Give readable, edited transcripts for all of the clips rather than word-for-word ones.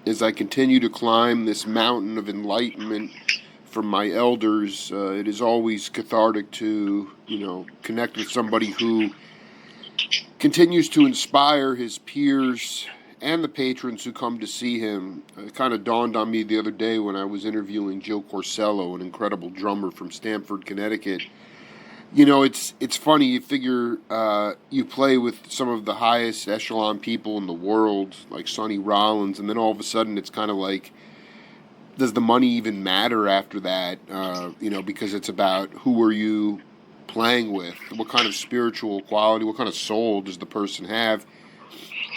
as I continue to climb this mountain of enlightenment from my elders, it is always cathartic to, connect with somebody who continues to inspire his peers and the patrons who come to see him. It kind of dawned on me the other day when I was interviewing Joe Corsello, an incredible drummer from Stamford, Connecticut. It's funny. You figure you play with some of the highest echelon people in the world, like Sonny Rollins, and then all of a sudden it's kind of like, does the money even matter after that? Because it's about who are you playing with, what kind of spiritual quality, what kind of soul does the person have?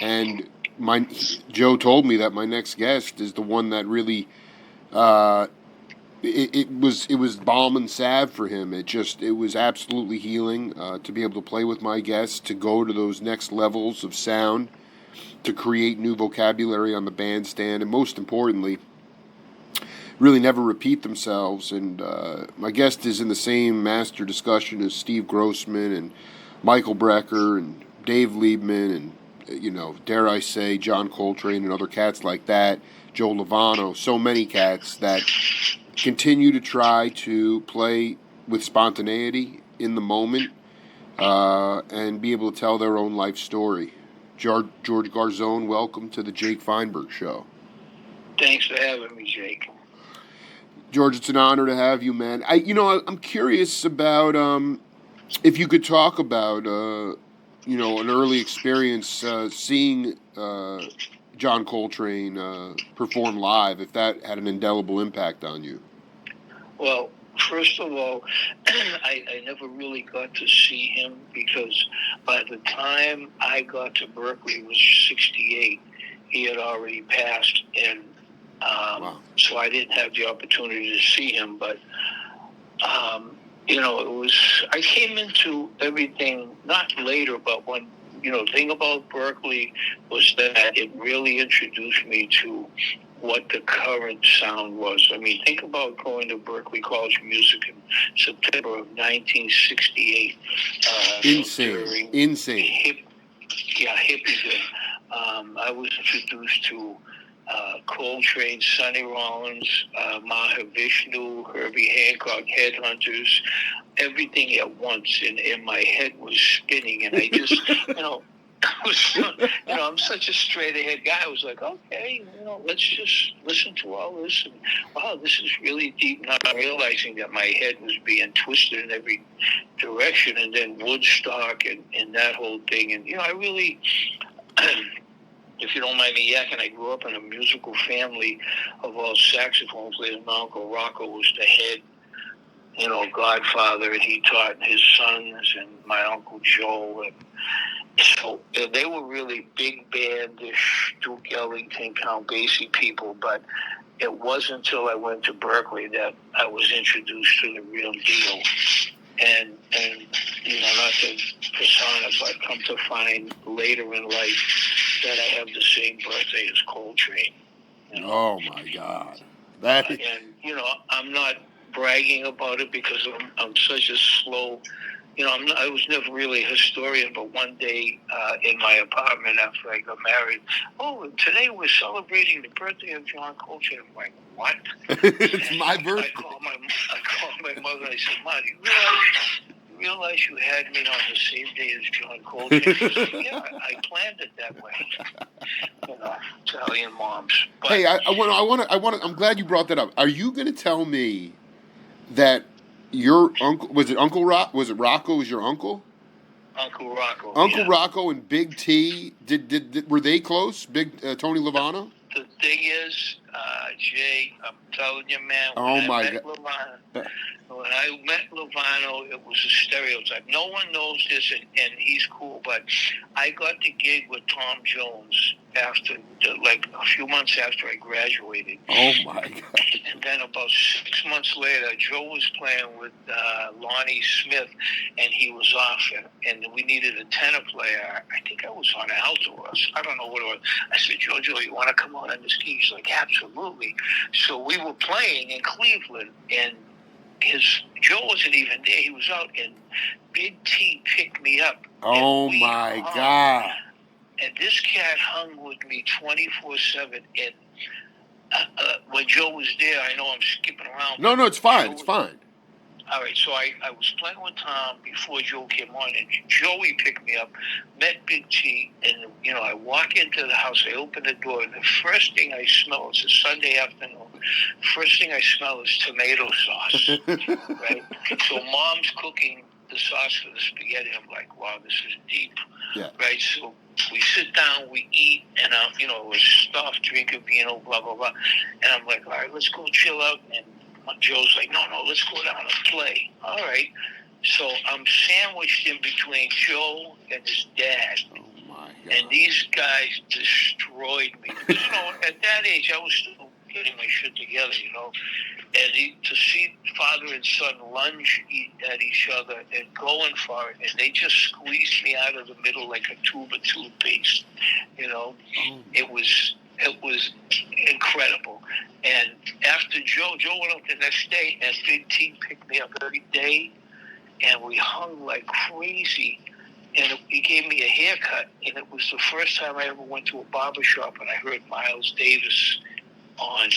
And Joe told me that my next guest is the one that really, it was balm and salve for him. It was absolutely healing to be able to play with my guests, to go to those next levels of sound, to create new vocabulary on the bandstand, and most importantly, really never repeat themselves. And my guest is in the same master discussion as Steve Grossman and Michael Brecker and Dave Liebman and, dare I say, John Coltrane and other cats like that, Joe Lovano, so many cats that continue to try to play with spontaneity in the moment and be able to tell their own life story. George Garzone, welcome to the Jake Feinberg Show. Thanks for having me, Jake. George, it's an honor to have you, man. I'm curious about if you could talk about an early experience seeing John Coltrane perform live, if that had an indelible impact on you. Well, first of all, I never really got to see him because by the time I got to Berkeley, it was 1968. He had already passed, and Wow. So I didn't have the opportunity to see him. But I came into everything not later, but when the thing about Berkeley was that it really introduced me to what the current sound was. I mean, think about going to Berkeley College of Music in September of 1968. Insane. Hippie. I was introduced to Coltrane, Sonny Rollins, Mahavishnu, Herbie Hancock, Headhunters, everything at once, and my head was spinning, and I just, I'm such a straight-ahead guy. I was like, okay, let's just listen to all this, and wow, this is really deep, not realizing that my head was being twisted in every direction, and then Woodstock and that whole thing, and, I really... If you don't mind me yakking, I grew up in a musical family of all saxophone players. My Uncle Rocco was the head, godfather, and he taught his sons, and my Uncle Joe. And so they were really big bandish, Duke Ellington, Count Basie people, but it wasn't until I went to Berkeley that I was introduced to the real deal. And not to persona, but come to find later in life that I have the same birthday as Coltrane. Oh my God! I'm not bragging about it because I'm such a slow. I was never really a historian, but one day in my apartment after I got married, today we're celebrating the birthday of John Coltrane. I'm like, what? It's my birthday. I called my mother and I said, Mom, you realize you had me on the same day as John Coltrane? She said, yeah, I planned it that way. Italian moms. But, hey, I want to. I'm glad you brought that up. Are you going to tell me that your uncle, was it Uncle Rock? Was it Rocco? Was your uncle? Uncle Rocco. Uncle Rocco and Big T. Were they close? Big Tony Lovano. The thing is, Jay, I'm telling you, man. When I met Lovano, it was a stereotype. No one knows this, and he's cool. But I got the gig with Tom Jones after, a few months after I graduated. Oh my God! And then about 6 months later, Joe was playing with Lonnie Smith, and he was off, and we needed a tenor player. I think I was on alto. I don't know what it was. I said, Joe, you want to come on this key? He's like, absolutely. So we were playing in Cleveland, and Joe wasn't even there. He was out, and Big T picked me up. Oh my God! And this cat hung with me 24/7, and when Joe was there, I know I'm skipping around. No, it's fine. It's fine. All right, so I was playing with Tom before Joe came on, and Joey picked me up, met Big T, and, I walk into the house, I open the door, and the first thing I smell, it's a Sunday afternoon, first thing I smell is tomato sauce, right? So Mom's cooking the sauce for the spaghetti. I'm like, wow, this is deep, right? So we sit down, we eat, and, we're stuffed, drinking vino, blah, blah, blah, and I'm like, all right, let's go chill out, and Joe's like, no, let's go down and play. All right. So I'm sandwiched in between Joe and his dad. Oh, my God. And these guys destroyed me. Because, at that age, I was still getting my shit together, And to see father and son lunge at each other and going for it, and they just squeezed me out of the middle like a tube of toothpaste, It was incredible. And after Joe went up the next day, and Big T picked me up every day, and we hung like crazy. And he gave me a haircut, and it was the first time I ever went to a barber shop and I heard Miles Davis on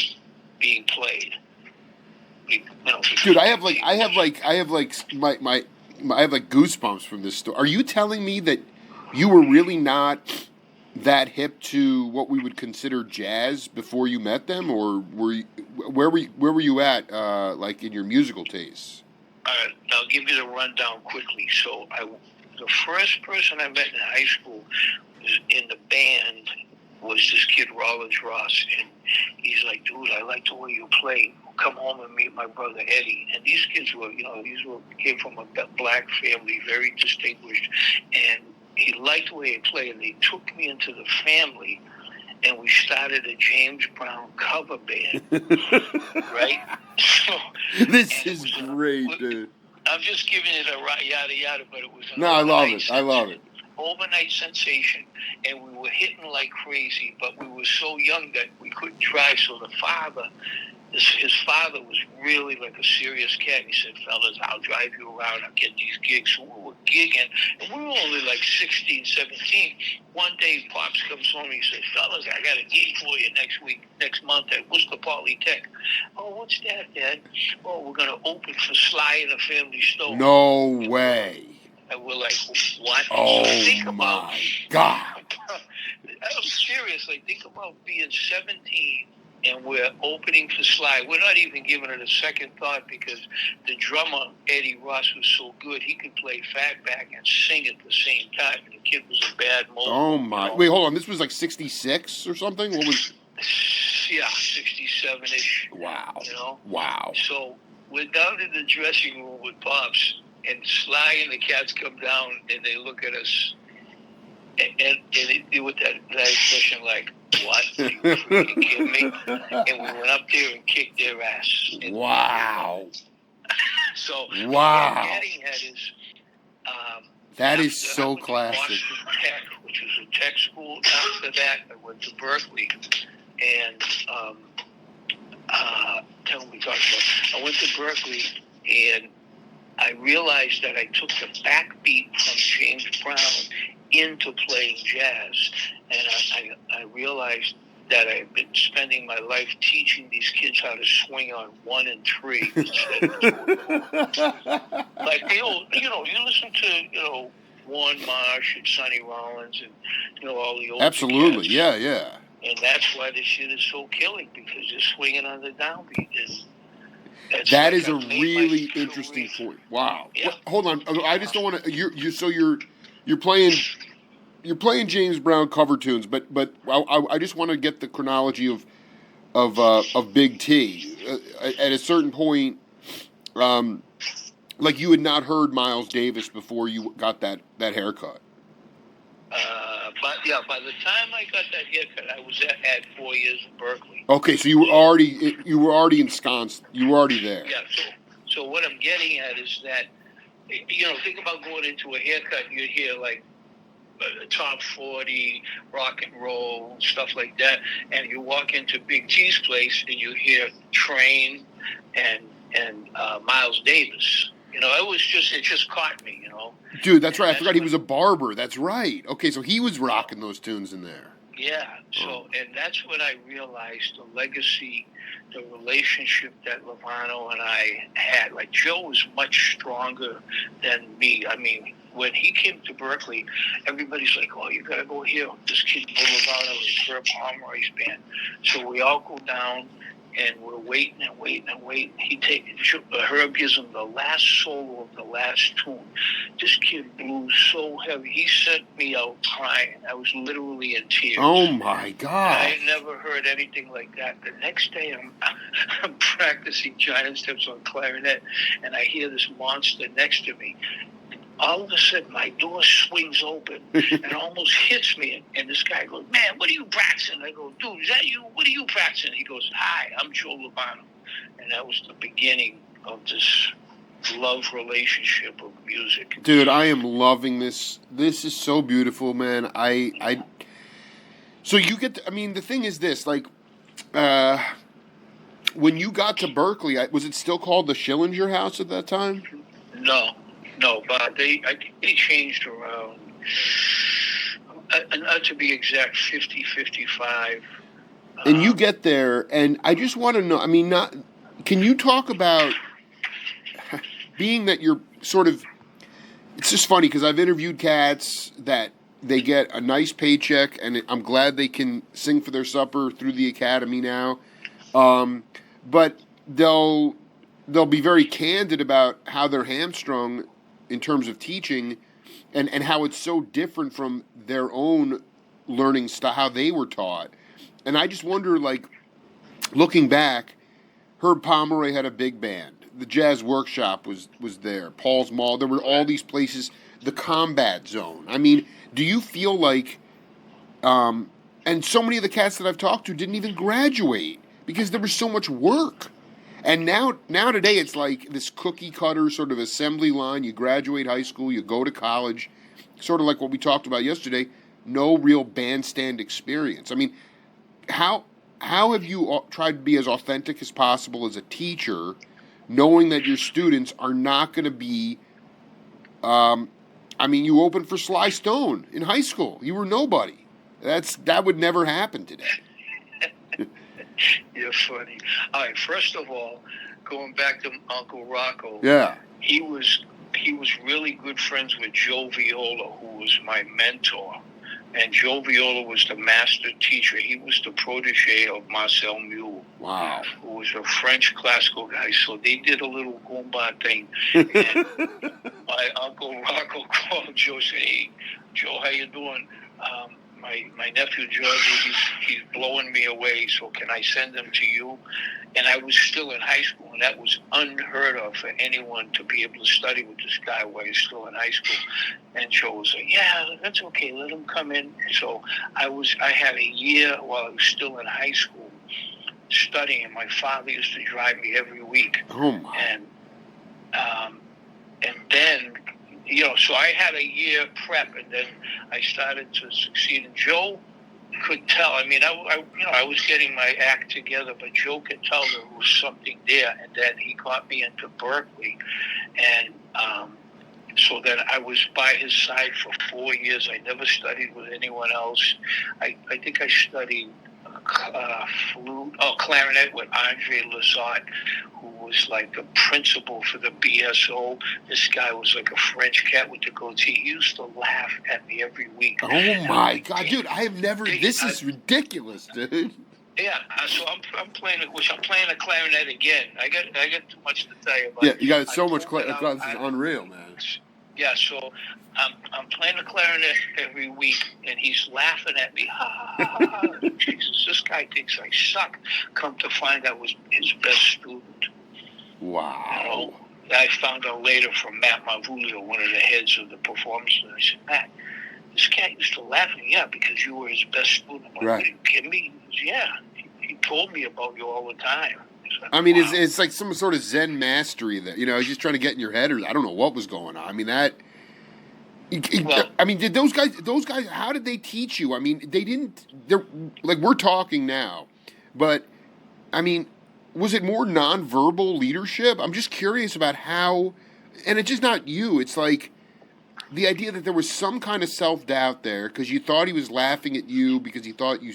being played. Dude, I have goosebumps from this story. Are you telling me that you were really not that hip to what we would consider jazz before you met them, or where were you at, like in your musical tastes? I'll give you the rundown quickly. So the first person I met in high school was in the band was this kid Rollins Ross, and he's like, dude, I like the way you play. Come home and meet my brother Eddie. And these kids were, came from a black family, very distinguished, and he liked the way he played, and they took me into the family, and we started a James Brown cover band, right? So, this is great, dude. I'm just giving it a yada yada, but it was I love it. Overnight sensation, and we were hitting like crazy, but we were so young that we couldn't drive. So the father, his father was really like a serious cat. He said, fellas, I'll drive you around, I'll get these gigs. So we were gigging, and we were only like 16, 17. One day, Pops comes home, he says, fellas, I got a gig for you next month at Worcester Polytech. Oh, what's that, Dad? Oh, we're going to open for Sly and the Family Stone. No way. And we're like, what? Oh, so think about, my God. I'm serious. Like, think about being 17 and we're opening for Sly. We're not even giving it a second thought because the drummer, Eddie Ross, was so good. He could play fatback and sing at the same time. And the kid was a bad mold. Oh, my. Wait, hold on. This was like 66 or something? What was... Yeah, 67-ish. Wow. Wow. So we're down in the dressing room with Pops, and Sly and the cats come down, and they look at us, and with that expression like, what? Are you freaking kidding me? And we went up there and kicked their ass. Wow. So wow. What I'm getting at is... that is so classic. Boston Tech, which was a tech school. After that, I went to Berkeley, and tell me what we talked about. I went to Berkeley, and I realized that I took the backbeat from James Brown into playing jazz, and I realized that I've been spending my life teaching these kids how to swing on 1 and 3 instead of 2 and 4. Like the old, you listen to, Warren Marsh and Sonny Rollins and, all the old Absolutely, cats. yeah. And that's why this shit is so killing, because they're swinging on the downbeat. That is a really interesting point. Wow. Yeah. Well, hold on. I just don't want to. You're playing James Brown cover tunes, but I just want to get the chronology of Big T. At a certain point, like you had not heard Miles Davis before you got that haircut. By the time I got that haircut, I was at 4 years in Berkeley. Okay, so you were already ensconced. You were already there. Yeah. So what I'm getting at is that, think about going into a haircut. You hear like top 40 rock and roll stuff like that, and you walk into Big T's place and you hear Train and Miles Davis. It just caught me, Dude, that's right. I forgot he was a barber. That's right. Okay, so he was rocking those tunes in there. Yeah. So, and that's when I realized the legacy, the relationship that Lovano and I had. Like, Joe was much stronger than me. I mean, when he came to Berkeley, everybody's like, "Oh, you got to go here. This kid Joe Lovano is Herb Pomeroy's band." So we all go down, and we're waiting and waiting and waiting. Herb gives him the last solo of the last tune. This kid blew so heavy. He sent me out crying. I was literally in tears. Oh my God! I never heard anything like that. The next day, I'm practicing giant steps on clarinet, and I hear this monster next to me. All of a sudden, my door swings open and almost hits me. And this guy goes, "Man, what are you practicing?" I go, "Dude, is that you? What are you practicing?" He goes, "Hi, I'm Joe Lovano." And that was the beginning of this love relationship of music. Dude, I am loving this. This is so beautiful, man. So you get to, I mean, the thing is this, like, when you got to Berkeley, was it still called the Schillinger House at that time? No, but I think they changed around, not to be exact, 50, 55. And you get there, and I just want to know, I mean, can you talk about, being that you're sort of, it's just funny because I've interviewed cats that they get a nice paycheck, and I'm glad they can sing for their supper through the academy now, but they'll be very candid about how they're hamstrung in terms of teaching, and how it's so different from their own learning style, how they were taught. And I just wonder, like, looking back, Herb Pomeroy had a big band. The Jazz Workshop was there. Paul's Mall. There were all these places. The Combat Zone. I mean, do you feel like, and so many of the cats that I've talked to didn't even graduate because there was so much work. And now today it's like this cookie cutter sort of assembly line. You graduate high school, you go to college, sort of like what we talked about yesterday. No real bandstand experience. I mean, how have you tried to be as authentic as possible as a teacher, knowing that your students are not going to be? I mean, you opened for Sly Stone in high school. You were nobody. That would never happen today. You're funny. All right, first of all, going back to Uncle Rocco. Yeah. He was really good friends with Joe Viola, who was my mentor. And Joe Viola was the master teacher. He was the protege of Marcel Mule. Wow. Who was a French classical guy. So they did a little Goomba thing. And my Uncle Rocco called Joe and said, "Hey, Joe, how you doing? My nephew George, he's blowing me away, so can I send him to you?" And I was still in high school, and that was unheard of for anyone to be able to study with this guy while he's still in high school. And Joe was like, "Yeah, that's okay, let him come in." So I had a year while I was still in high school studying, and my father used to drive me every week. Oh my. And then, so I had a year prep, and then I started to succeed. And Joe could tell. I mean, I was getting my act together, but Joe could tell there was something there. And then he got me into Berkeley, and so then I was by his side for 4 years. I never studied with anyone else. I think I studied clarinet with Andre Lazat, who was like the principal for the BSO. This guy was like a French cat with the goatee. He used to laugh at me every week. Oh my God, dude! I have never. This is ridiculous, dude. Yeah, so I'm playing a clarinet again. I got too much to tell you about. Yeah, you got so much clarinet. This is unreal, man. Yeah, so I'm playing the clarinet every week, and he's laughing at me. Ha, ha, ha, ha. Jesus, this guy thinks I suck. Come to find out I was his best student. Wow. I found out later from Matt Marvulio, one of the heads of the performance, and I said, "Matt, this cat used to laugh at me." "Yeah, because you were his best student." I'm like, right. "Are you kidding me?" He goes, "Yeah, he told me about you all the time." I mean, wow. It's like some sort of Zen mastery that, he's just trying to get in your head, or I don't know what was going on. I mean, did those guys, how did they teach you? I mean, they're like, we're talking now, but I mean, was it more nonverbal leadership? I'm just curious about how, and it's just not you. It's like, the idea that there was some kind of self-doubt there because you thought he was laughing at you because he thought you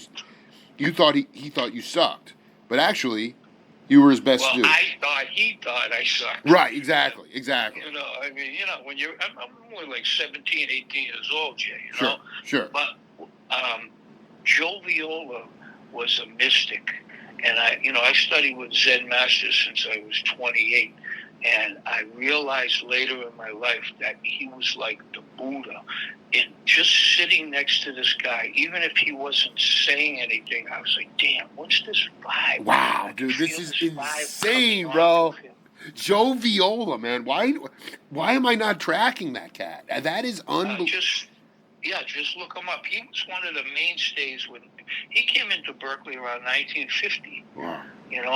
thought he thought you sucked, but actually you were his best Well, student. he thought I sucked. Right, exactly. You know, I mean, you know, when I'm only like 17, 18 years old, Jay, you know? Sure. But Joe Viola was a mystic. And I studied with Zen masters since I was 28. And I realized later in my life that he was like the Buddha. And just sitting next to this guy, even if he wasn't saying anything, I was like, damn, what's this vibe? Wow, dude, this is insane, bro. Joe Viola, man. Why am I not tracking that cat? That is unbelievable. Just look him up. He was one of the mainstays when he came into Berkeley around 1950. Wow.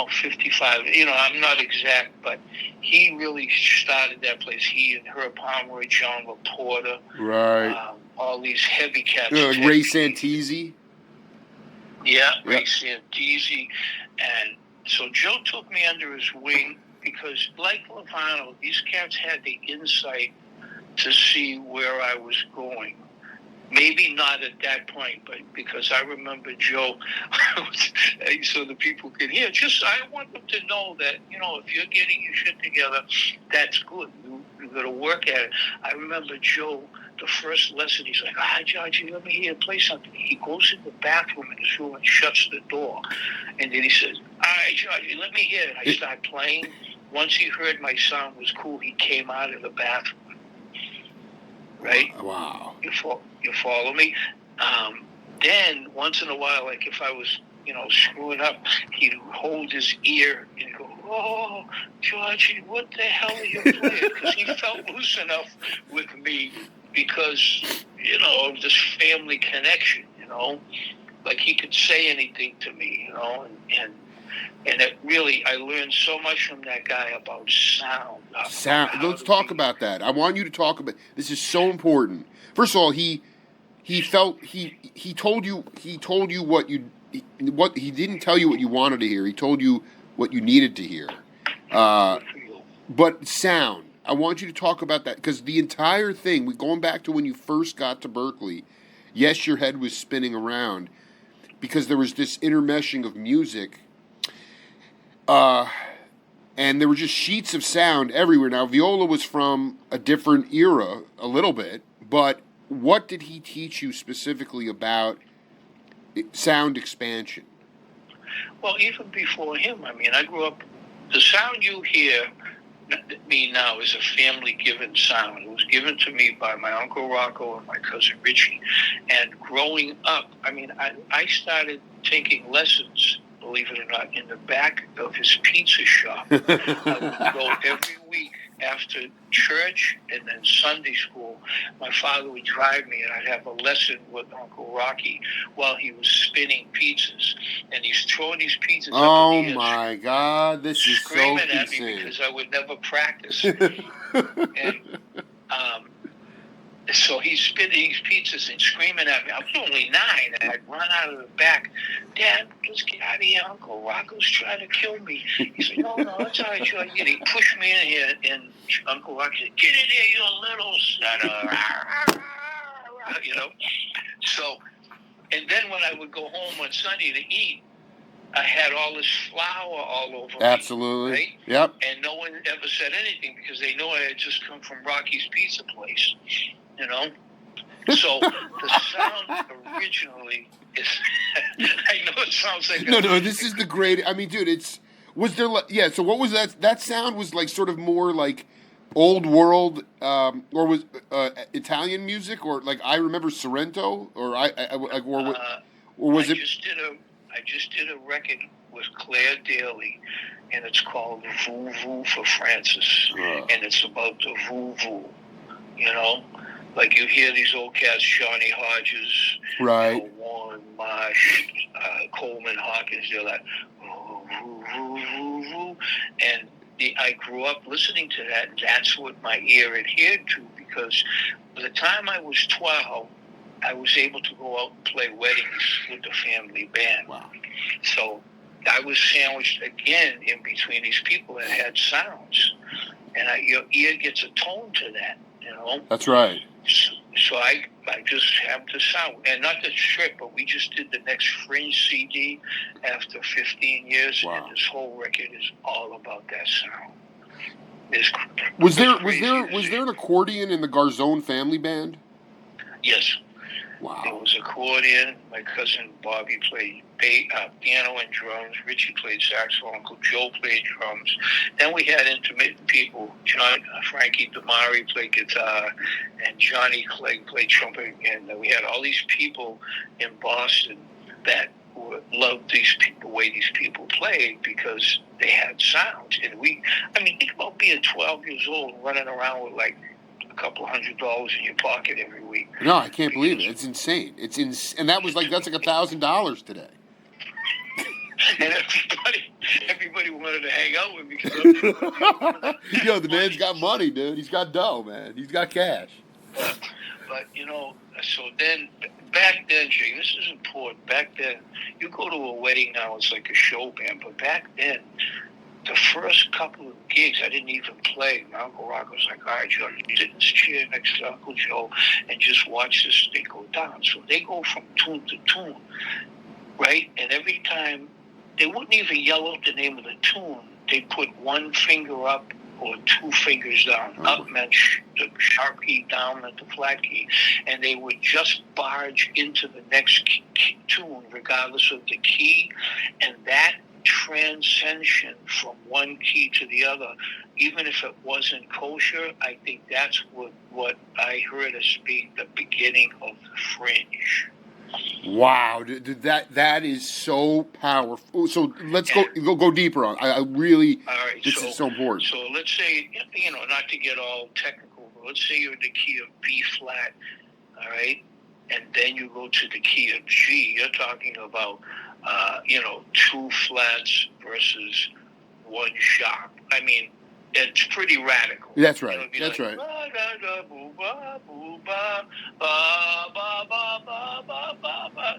55. I'm not exact, but he really started that place. He and Herb Pomeroy, John LaPorta, right? All these heavy cats. Like Ray Santisi. Yeah, Ray Santisi. And so Joe took me under his wing because, like Lovano, these cats had the insight to see where I was going. Maybe not at that point, but because I remember Joe, so the people can hear. I want them to know that, if you're getting your shit together, that's good. You got to work at it. I remember Joe, the first lesson, he's like, Georgie, let me hear you play something. He goes in the bathroom in his room and shuts the door. And then he says, all right, Georgie, let me hear it. I start playing. Once he heard my sound was cool, he came out of the bathroom. Right? Wow. You follow me? Then, once in a while, like if I was, screwing up, he'd hold his ear and go, oh, Georgie, what the hell are you playing? Because he felt loose enough with me because, of this family connection, Like he could say anything to me, and it really, I learned so much from that guy about sound. Let's talk about that. I want you to talk about. This is so important. First of all, he told you what he didn't tell you what you wanted to hear. He told you what you needed to hear. But sound. I want you to talk about that because the entire thing, going back to when you first got to Berkeley, yes, your head was spinning around because there was this intermeshing of music. And there were just sheets of sound everywhere. Now, viola was from a different era, a little bit, but what did he teach you specifically about sound expansion? Well, even before him, I grew up, the sound you hear me now is a family-given sound. It was given to me by my Uncle Rocco and my cousin Richie. And growing up, I started taking lessons, believe it or not, in the back of his pizza shop. I would go every week after church and then Sunday school. My father would drive me and I'd have a lesson with Uncle Rocky while he was spinning pizzas. And he's throwing these pizzas up in the air. Oh my God, this is so insane. Screaming at me because I would never practice. And so he's spinning these pizzas and screaming at me. I was only 9, and I'd run out of the back. Dad, let's get out of here. Uncle Rocco's trying to kill me. He said, no, it's all right, Joe. And he pushed me in here, and Uncle Rocco said, get in here, you little son of So, and then when I would go home on Sunday to eat, I had all this flour all over me. Absolutely. Right? Yep. And no one ever said anything because they know I had just come from Rocky's Pizza Place. So the sound originally is. I know it sounds like no. This is the great. Dude, So what was that? That sound was like sort of more like old world, or was Italian music, or like I remember Sorrento, or was it? I just did a record with Claire Daly, and it's called Voo Voo for Francis, and it's about the Voo Voo, Like you hear these old cats, Johnny Hodges, right? Warren Marsh, Coleman Hawkins. They're like, voo, voo, voo, voo, voo. And I grew up listening to that. And that's what my ear adhered to because by the time I was 12, I was able to go out and play weddings with the family band. Wow! So I was sandwiched again in between these people that had sounds, and your ear gets a tone to that. That's right. So I just have the sound, and not the trip, but we just did the next Fringe CD after 15 years, Wow. and this whole record is all about that sound. It's Was there crazy. an accordion in the Garzone family band? Yes. Wow. There was accordion. My cousin Bobby played piano and drums. Richie played saxophone. Uncle Joe played drums. Then we had intermittent people. Frankie Damari played guitar, and Johnny Clegg played trumpet. And we had all these people in Boston that loved the way these people played because they had sound. And think about being 12 years old and running around with like a couple $100 in your pocket every week. No, I can't believe it. It's insane. And that's like $1,000 today. And everybody wanted to hang out with me because Yo, the man's got money, dude. He's got dough, man. He's got cash. But so then back then, Jay, this is important. Back then, you go to a wedding now, it's like a show band. But back then, the first couple of gigs, I didn't even play. My Uncle Rock was like, all right, Joe, you sit in this chair next to Uncle Joe and just watch this thing go down. So they go from tune to tune, right? And every time, they wouldn't even yell out the name of the tune. They put one finger up or two fingers down. Up meant the sharp key, down meant the flat key. And they would just barge into the next tune, regardless of the key. And that transcension from one key to the other, even if it wasn't kosher, I think that's what I heard as being the beginning of the Fringe. Wow, dude, that is so powerful. So let's go deeper on. I really, all right, this is so important. So let's say, not to get all technical, but let's say you're in the key of B flat, all right, and then you go to the key of G. You're talking about, two flats versus one sharp. I mean, it's pretty radical. That's right. That's right.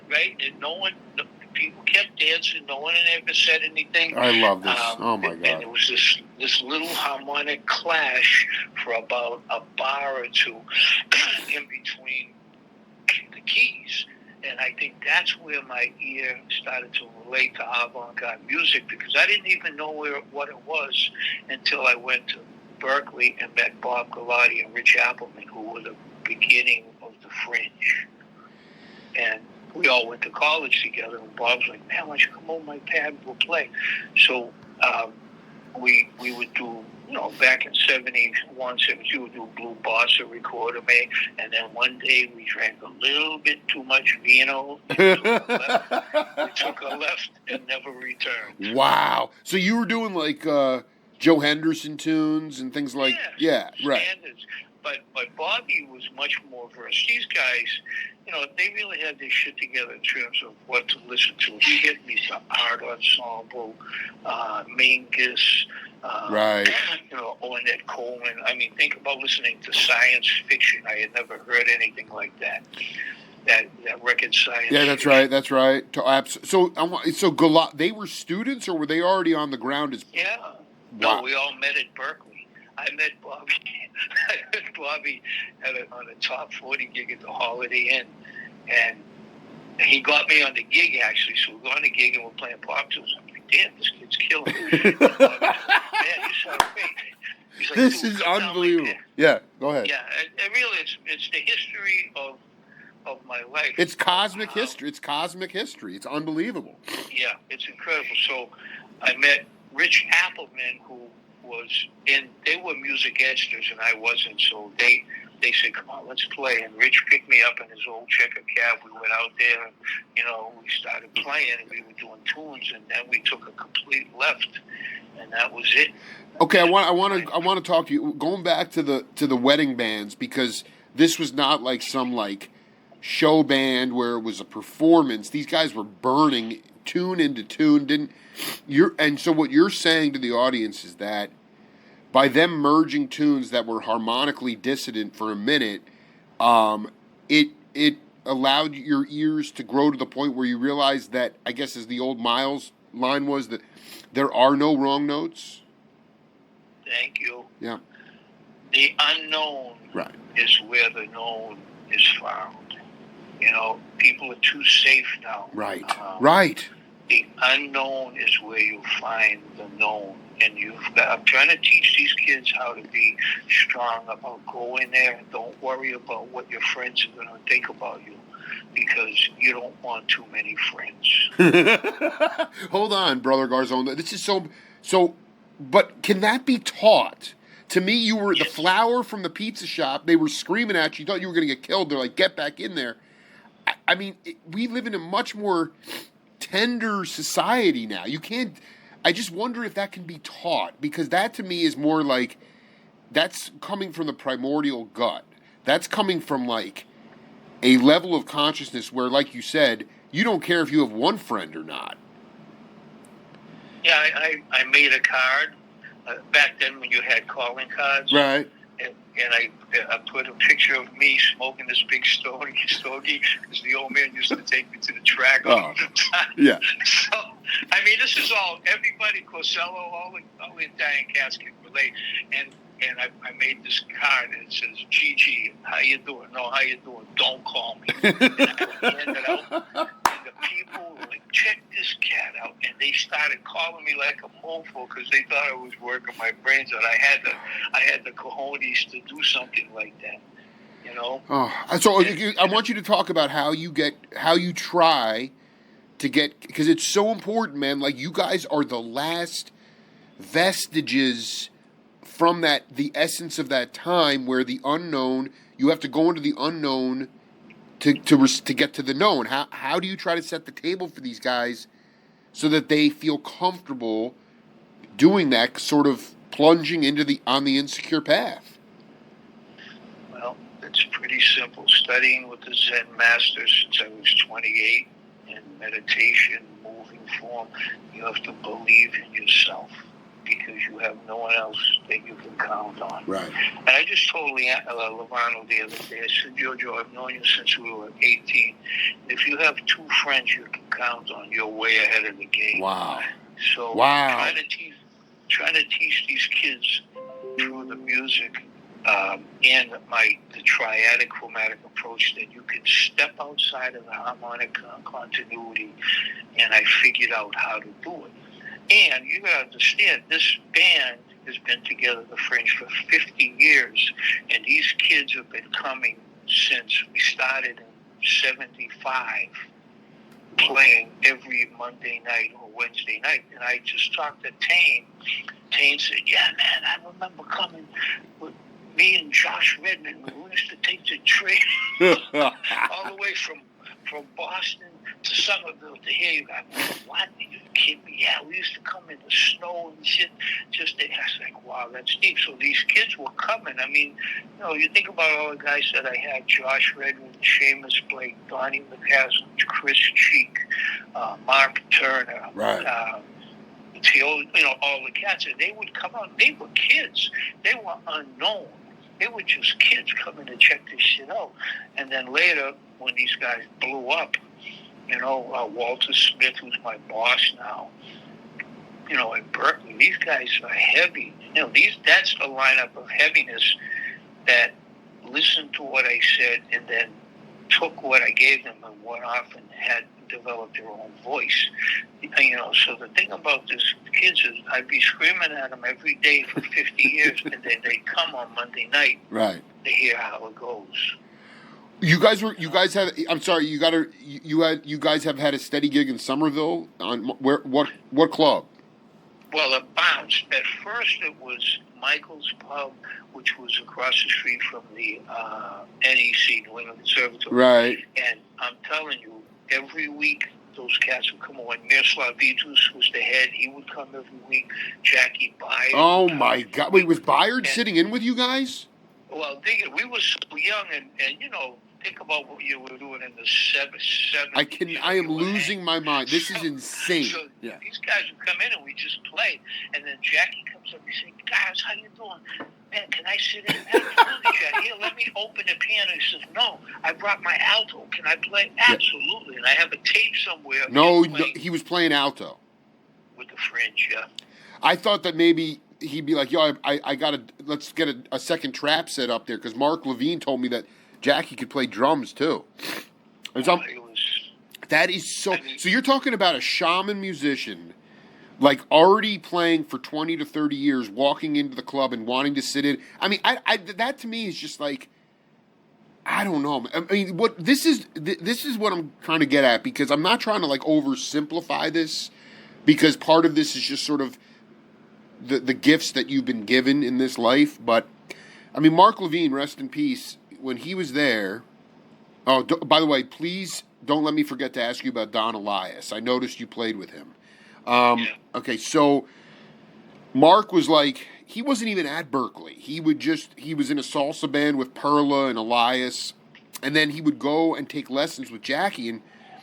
Right? And people kept dancing. No one ever said anything. I love this. Oh my God! And it was this little harmonic clash for about a bar or two in between the keys. And I think that's where my ear started to relate to avant-garde music, because I didn't even know what it was until I went to Berkeley and met Bob Galati and Rich Appleman, who were the beginning of the Fringe. And we all went to college together, and Bob's like, man, why don't you come over my pad and we'll play. So we would do, back in 71, 72, we'd do Blue Bossa recorder me, and then one day we drank a little bit too much vino, we took a left and never returned. Wow. So you were doing like Joe Henderson tunes and things like, right. Standards. But Bobby was much more versed. These guys, they really had their shit together in terms of what to listen to. He hit me some Art Ensemble, Mingus, right. Ornette Coleman. I mean, think about listening to science fiction. I had never heard anything like that. That record science. Yeah, that's right. That's right. So they were students, or were they already on the ground as? Yeah. Wow. No, we all met at Berkeley. I met Bobby. Bobby on a top 40 gig at the Holiday Inn, and he got me on the gig actually. So we go on the gig and we're playing pop tunes. I'm like, damn, this kid's killing it. Man, you sound great. He's like, this is unbelievable. Yeah, go ahead. Yeah, and really, it's the history of my life. It's cosmic history. It's cosmic history. It's unbelievable. Yeah, it's incredible. So I met Rich Appleman, who was they were music editors and I wasn't, so they said, come on, let's play. And Rich picked me up in his old checker cab. We went out there and, we started playing, and we were doing tunes, and then we took a complete left, and that was it. Okay, I want to talk to you, going back to the wedding bands, because this was not like some like show band where it was a performance. These guys were burning tune into tune. And so what you're saying to the audience is that by them merging tunes that were harmonically dissident for a minute, it allowed your ears to grow to the point where you realized that, I guess as the old Miles line was, that there are no wrong notes. Thank you. Yeah. the unknown Right. is where the known is found. You know, people are too safe now. Right. Right. The unknown is where you find the known. And I'm trying to teach these kids how to be strong about go in there and don't worry about what your friends are going to think about you, because you don't want too many friends. Hold on, Brother Garzone. This is so. But can that be taught? To me, you were the flower from the pizza shop. They were screaming at you. You thought you were going to get killed. They're like, get back in there. I mean, we live in a much more tender society now. You can't. I just wonder if that can be taught, because that to me is more like that's coming from the primordial gut. That's coming from like a level of consciousness where, like you said, you don't care if you have one friend or not. Yeah, I made a card back then when you had calling cards. Right. And I put a picture of me smoking this big stogie, because the old man used to take me to the track all the time. Yeah. So, I mean, this is all, everybody, Cosello, all the Italian cats can relate. And I made this card, and it says, Gigi, how you doing? No, how you doing? Don't call me. And I handed it out, and the people were like, check this cat out. And they started calling me like a mofo because they thought I was working my brains out. I had the cojones to do something like that, you know? Oh, so I want you to talk about how you try to get, because it's so important, man. Like, you guys are the last vestiges from the essence of that time where the unknown, you have to go into the unknown to get to the known. How do you try to set the table for these guys so that they feel comfortable doing that, sort of plunging on the insecure path? Well, it's pretty simple. Studying with the Zen master since I was 28, and meditation, moving form, you have to believe in yourself, because you have no one else that you can count on. Right. And I just told Lovano the other day, I said, Jojo, I've known you since we were 18. If you have two friends you can count on, you're way ahead of the game. Wow. So wow. trying to teach these kids through the music and the triadic chromatic approach that you can step outside of the harmonic continuity, and I figured out how to do it. And you got to understand, this band has been together, the Fringe, for 50 years. And these kids have been coming since we started in 75, playing every Monday night or Wednesday night. And I just talked to Tane. Tane said, yeah, man, I remember coming with me and Josh Redman. We used to take the train all the way from Boston to Somerville to here. You got, what? You kidding me? Yeah, we used to come in the snow and shit. Just I was like, wow, that's deep. So these kids were coming. I mean, you know, you think about all the guys that I had: Josh Redman, Seamus Blake, Donnie McCaslin, Chris Cheek, Mark Turner, right. All the cats. And they would come out. They were kids. They were unknown. They were just kids coming to check this shit out. And then later, when these guys blew up, Walter Smith, who's my boss now, in Berkeley, these guys are heavy. That's a lineup of heaviness that listened to what I said and then took what I gave them and went off and had developed their own voice. So the thing about these kids is I'd be screaming at them every day for 50 years, and then they come on Monday night, right, to hear how it goes. You guys have had a steady gig in Somerville on what club? Well, it bounced. At first, it was Michael's Pub, which was across the street from the NEC, New England Conservatory. Right. And I'm telling you, every week those cats would come on. Miroslav Vitus was the head. He would come every week. Jackie Byard. Oh, my God. Wait, was Byard sitting in with you guys? Well, we were so young, and think about what you were doing in the 70s. I am losing my mind. This is insane. So these guys would come in and we just play. And then Jackie comes up and says, guys, how you doing? Man, can I sit in? Absolutely, Jackie. Here, let me open the piano. He says, no, I brought my alto. Can I play? Absolutely. And I have a tape somewhere. No, he was playing alto. With the Fringe, yeah. I thought that maybe he'd be like, "Yo, I gotta let's get a second trap set up there," because Mark Levine told me that Jackie could play drums too. And so that is so. So you're talking about a shaman musician, like already playing for 20 to 30 years, walking into the club and wanting to sit in. I mean, I that to me is just like, I don't know. I mean, what this is what I'm trying to get at, because I'm not trying to like oversimplify this, because part of this is just sort of the gifts that you've been given in this life. But I mean, Mark Levine, rest in peace, when he was there. Oh, by the way, please don't let me forget to ask you about Don Elias. I noticed you played with him. Okay, so Mark was like, he wasn't even at Berkeley. He was in a salsa band with Perla and Elias, and then he would go and take lessons with Jackie, and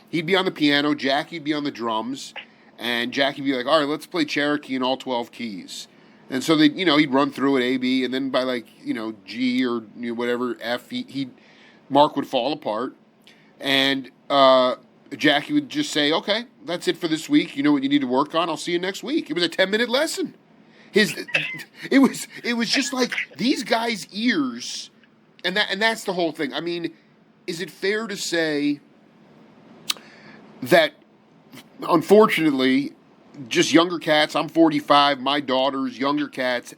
he'd be on the piano, Jackie'd be on the drums, and Jackie'd be like, all right, let's play Cherokee in all 12 keys. And so he'd run through it, A, B, and then by G or whatever, F, Mark would fall apart, and Jackie would just say, okay, that's it for this week. You know what you need to work on? I'll see you next week. It was a 10-minute lesson. It was just like these guys' ears, and that's the whole thing. I mean, is it fair to say that, unfortunately, just younger cats, I'm 45, my daughters, younger cats,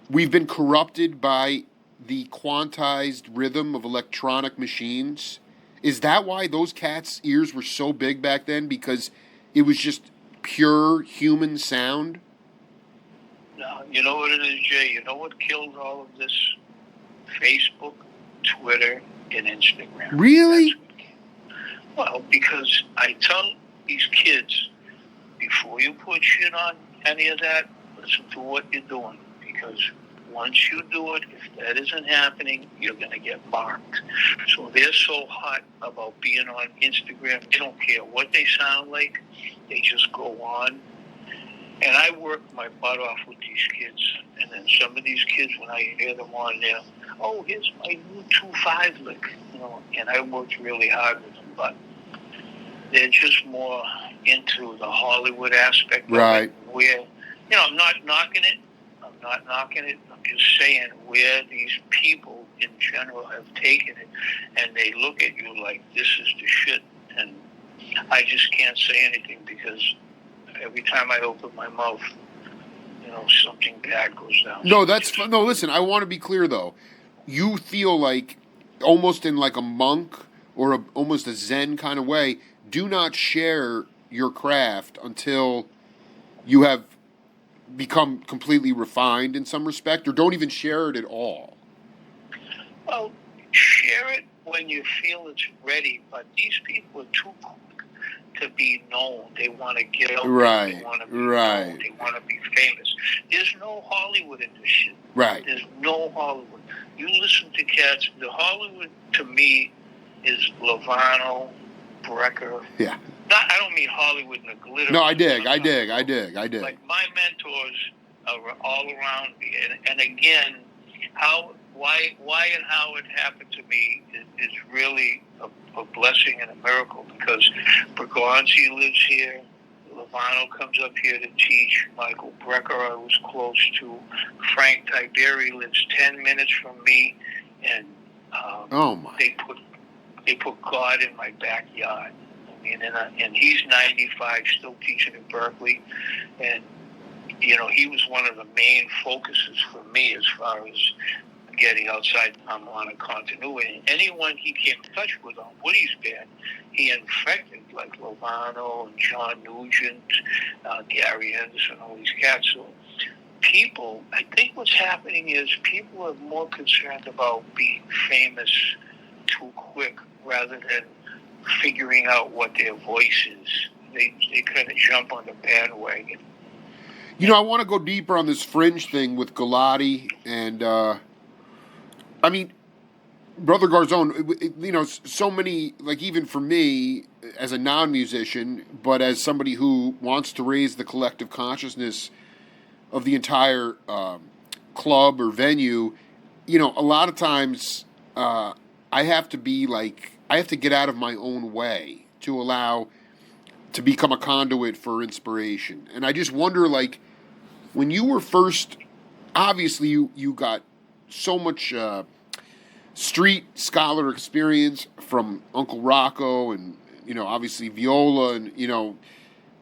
we've been corrupted by the quantized rhythm of electronic machines? Is that why those cats' ears were so big back then? Because it was just pure human sound? No, you know what it is, Jay? You know what killed all of this? Facebook, Twitter, and Instagram. Really? Well, because I tell these kids, before you put shit on any of that, listen to what you're doing. Because once you do it, if that isn't happening, you're going to get marked. So they're so hot about being on Instagram. They don't care what they sound like. They just go on. And I work my butt off with these kids. And then some of these kids, when I hear them on there, oh, here's my new 2-5 lick. And I worked really hard with them. But they're just more into the Hollywood aspect of it. Where, I'm not knocking it. I'm just saying where these people in general have taken it, and they look at you like this is the shit, and I just can't say anything because every time I open my mouth, something bad goes down. No, no. Listen, I want to be clear though. You feel like almost in like a monk or almost a Zen kind of way. Do not share your craft until you have become completely refined in some respect, or don't even share it at all? Well, share it when you feel it's ready, but these people are too quick to be known. They want to get out there. They want to be known. They want to be famous. There's no Hollywood in this shit. Right. There's no Hollywood. You listen to cats. The Hollywood, to me, is Lovano, Brecker. Yeah. I don't mean Hollywood in the glitter. No, I dig. Like my mentors are all around me, and again, why and how it happened to me is really a blessing and a miracle, because Pedagogy lives here. Lovano comes up here to teach. Michael Brecker I was close to. Frank Tiberi lives 10 minutes from me, and they put God in my backyard. And he's 95, still teaching in Berkeley, and he was one of the main focuses for me as far as getting outside harmonic continuity. And anyone he came in touch with on Woody's band, he infected, like Lovano and John Nugent, Gary Anderson, all these cats. So people, I think what's happening is people are more concerned about being famous too quick rather than figuring out what their voice is. They kind of jump on the bandwagon. I want to go deeper on this Fringe thing with Galati and, Brother Garzone, so many, like even for me as a non-musician, but as somebody who wants to raise the collective consciousness of the entire club or venue, a lot of times I have to get out of my own way to become a conduit for inspiration. And I just wonder, when you were first, obviously you got so much street scholar experience from Uncle Rocco and, obviously viola and,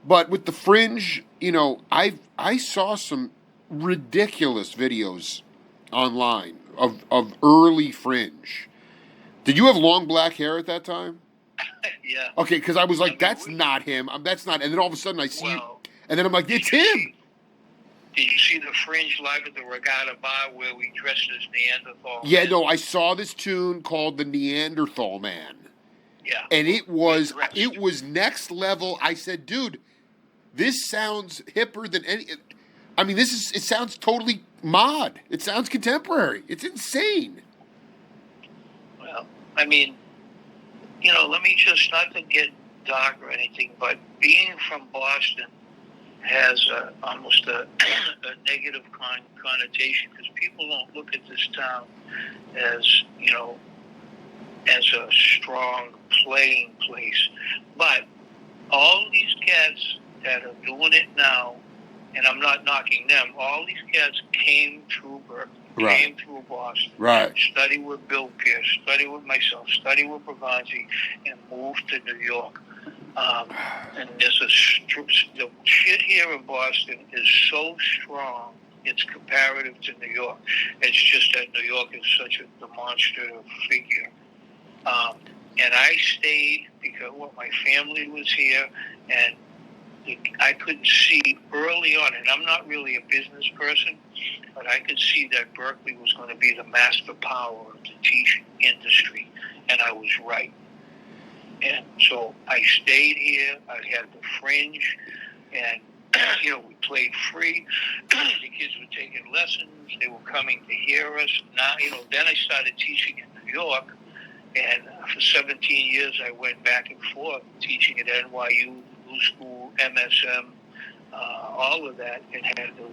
but with the Fringe, I saw some ridiculous videos online of early Fringe. Did you have long black hair at that time? Yeah. Okay, because I was like, that's not him. That's not. And then all of a sudden I see it, and then I'm like, it's him. Did you see the Fringe live at the Regatta Bar where we dressed as Neanderthal? Yeah, no, I saw this tune called The Neanderthal Man. Yeah. And it was next level. I said, dude, this sounds hipper than any. I mean, it sounds totally mod. It sounds contemporary. It's insane. Well, I mean, let me just, not to get dark or anything, but being from Boston has almost a negative connotation because people don't look at this town as, as a strong playing place. But all these cats that are doing it now, and I'm not knocking them, all these cats came through Berkeley, came through Boston, studied with Bill Pierce, studied with myself, studied with Pedagogy, and moved to New York. And there's the shit here in Boston is so strong, it's comparative to New York. It's just that New York is such a demonstrative figure. And I stayed because my family was here, and I could see early on, and I'm not really a business person, but I could see that Berkeley was going to be the master power of the teaching industry, and I was right. And so I stayed here. I had the Fringe, and we played free. The kids were taking lessons. They were coming to hear us. Now, then I started teaching in New York, and for 17 years I went back and forth teaching at NYU, Blue School, MSM, all of that, and had the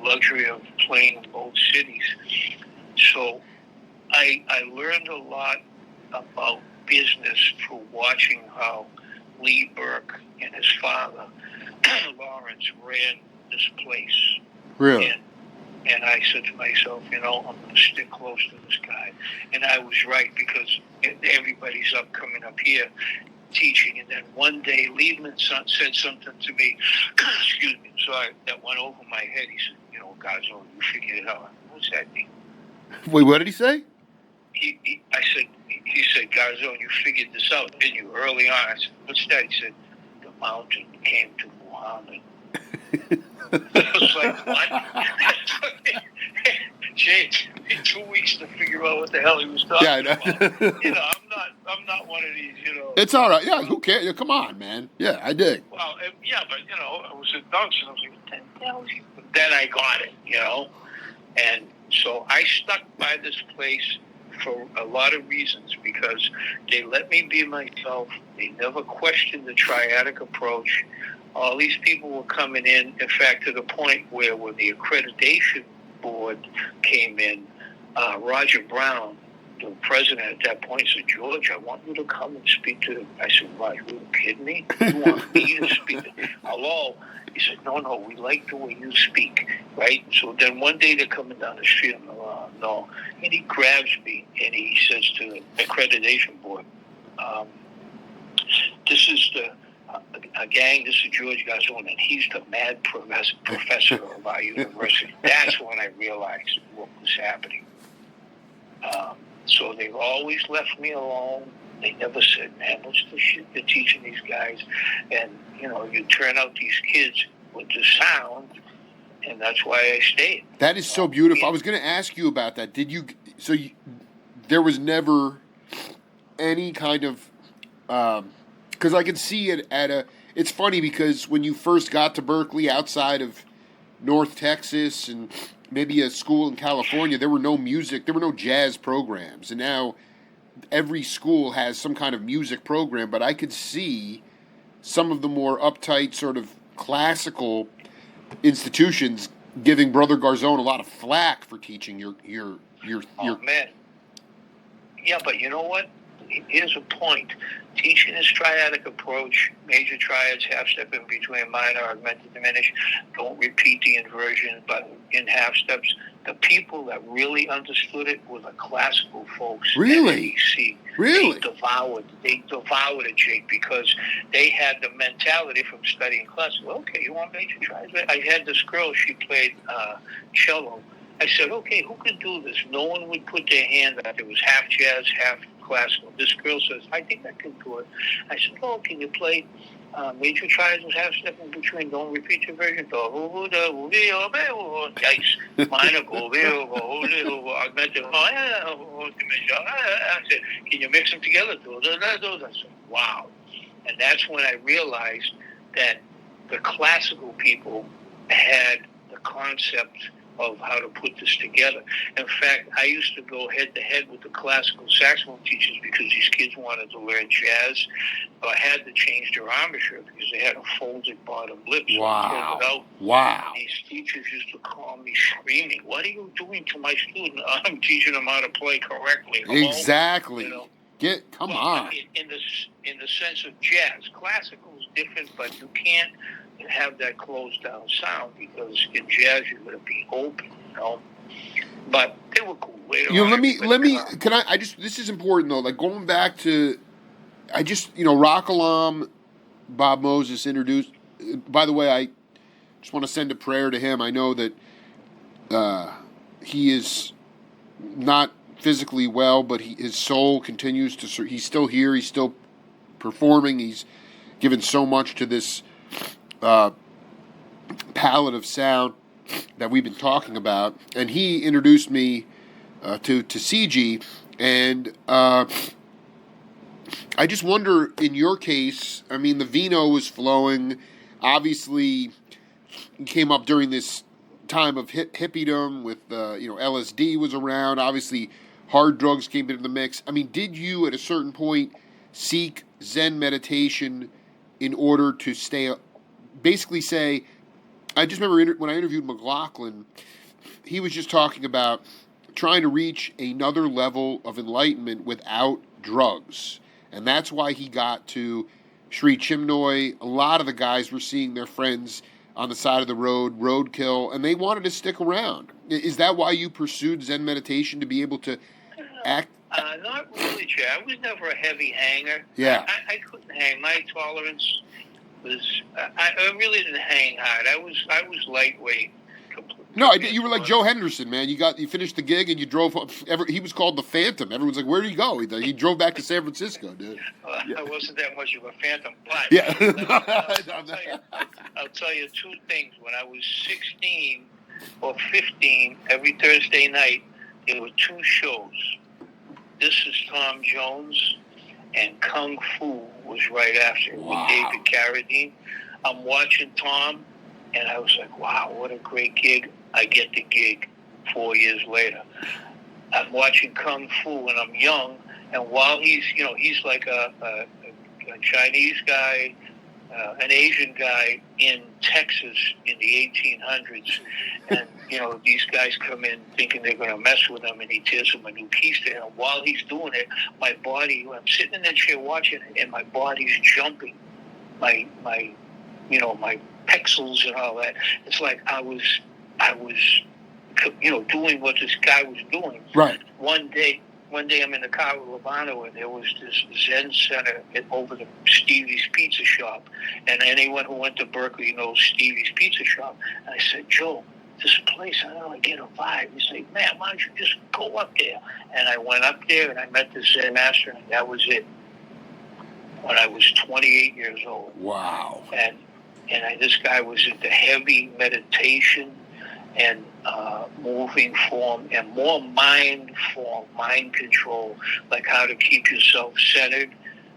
luxury of playing in both cities. So I learned a lot about business through watching how Lee Burke and his father, Lawrence, ran this place. Really? And I said to myself, I'm going to stick close to this guy. And I was right, because everybody's coming up here teaching. And then one day, Liebman said something to me, excuse me, sorry, that went over my head. He said, Garzone, you figured it out. What's that mean? Wait, what did he say? He said, Garzone, you figured this out, didn't you, early on? I said, what's that? He said, the mountain came to Muhammad. I was like, what? Jake, 2 weeks to figure out what the hell he was talking about. I'm not one of these, It's all right. Yeah, who cares? Come on, man. Yeah, I dig. Well, yeah, but, I was at Dunks, and I was like, what the hell is he? But then I got it, And so I stuck by this place for a lot of reasons, because they let me be myself. They never questioned the triadic approach. All these people were coming in fact, to the point where when the accreditation board came in, Roger Brown, the president at that point, said, George, I want you to come and speak to them. I said, Roger, are you kidding me? You want me to speak to them? Hello? He said, no, we like the way you speak, right? So then one day they're coming down the street, I'm like, oh, no. And he grabs me and he says to the accreditation board, this is a gang, this is George Garzone, and he's the mad professor of our university. That's when I realized what was happening. So they've always left me alone. They never said, man, what's the shit you're teaching these guys? And, you turn out these kids with the sound, and that's why I stayed. That is so beautiful. I was going to ask you about that. There was never any kind of, because I could see it it's funny because when you first got to Berkeley outside of North Texas and maybe a school in California, there were no jazz programs. And now every school has some kind of music program, but I could see some of the more uptight sort of classical institutions giving Brother Garzone a lot of flack for teaching your Oh, man. Yeah, but you know what? here's a point. Teaching this triadic approach, major triads, half step in between minor, augmented, diminish, don't repeat the inversion, but in half steps. The people that really understood it were the classical folks. Really? At NEC. Really? They devoured it, Jake, because they had the mentality from studying classical. Okay, you want major triads? I had this girl, she played cello. I said, okay, who can do this? No one would put their hand out. It was half jazz, half classical. This girl says, I think I can do it. I said, oh, can you play major triads and half step in between? Don't repeat your version. Yikes. Minor, augmented. I said, can you mix them together? I said, wow. And that's when I realized that the classical people had the concept of how to put this together. In fact, I used to go head-to-head with the classical saxophone teachers because these kids wanted to learn jazz. So I had to change their embouchure because they had a folded bottom lip. So Wow. I Wow. These teachers used to call me screaming, what are you doing to my student? I'm teaching them how to play correctly. Exactly. You know? Come on. In the sense of jazz, classical is different, but you can't have that closed down sound because in jazz you're going to be open, you know. But they were cool. This is important though. Like going back to, Rock Alarm, Bob Moses introduced. By the way, I just want to send a prayer to him. I know that he is not physically well, but his soul continues to. He's still here. He's still performing. He's given so much to this palette of sound that we've been talking about, and he introduced me to CG, and I just wonder, in your case, I mean, the vino was flowing, obviously came up during this time of hippiedom with, LSD was around, obviously hard drugs came into the mix. I mean, did you at a certain point seek Zen meditation in order to basically say, I just remember when I interviewed McLaughlin, he was just talking about trying to reach another level of enlightenment without drugs. And that's why he got to Sri Chinmoy. A lot of the guys were seeing their friends on the side of the road, roadkill, and they wanted to stick around. Is that why you pursued Zen meditation, to be able to act? Not really, Jay. I was never a heavy hanger. Yeah. I couldn't hang. My tolerance was, I really didn't hang hard. I was lightweight. No, you were like Joe Henderson, man. You finished the gig and you drove up. He was called the Phantom. Everyone's like, where did he go? He drove back to San Francisco, dude. I wasn't that much of a phantom, but yeah. I'll tell you two things. When I was 16 or 15, every Thursday night, there were two shows. This is Tom Jones, and Kung Fu was right after with David Carradine. I'm watching Tom, and I was like, wow, what a great gig. I get the gig 4 years later. I'm watching Kung Fu, and I'm young, and while he's like a Chinese guy, an Asian guy in Texas in the 1800s, and these guys come in thinking they're going to mess with him, and he tears him a new keister. And while he's doing it, my body, I'm sitting in that chair watching it, and my body's jumping, my pixels and all that. It's like I was doing what this guy was doing. Right. One day I'm in the car with Lovano, and there was this Zen center over the Stevie's Pizza Shop. And anyone who went to Berkeley knows Stevie's Pizza Shop. And I said, Joe, this place, I don't get a vibe. He said, man, why don't you just go up there? And I went up there, and I met the Zen master, and that was it. When I was 28 years old. Wow. And this guy was into heavy meditation and moving form and more mind control, like how to keep yourself centered.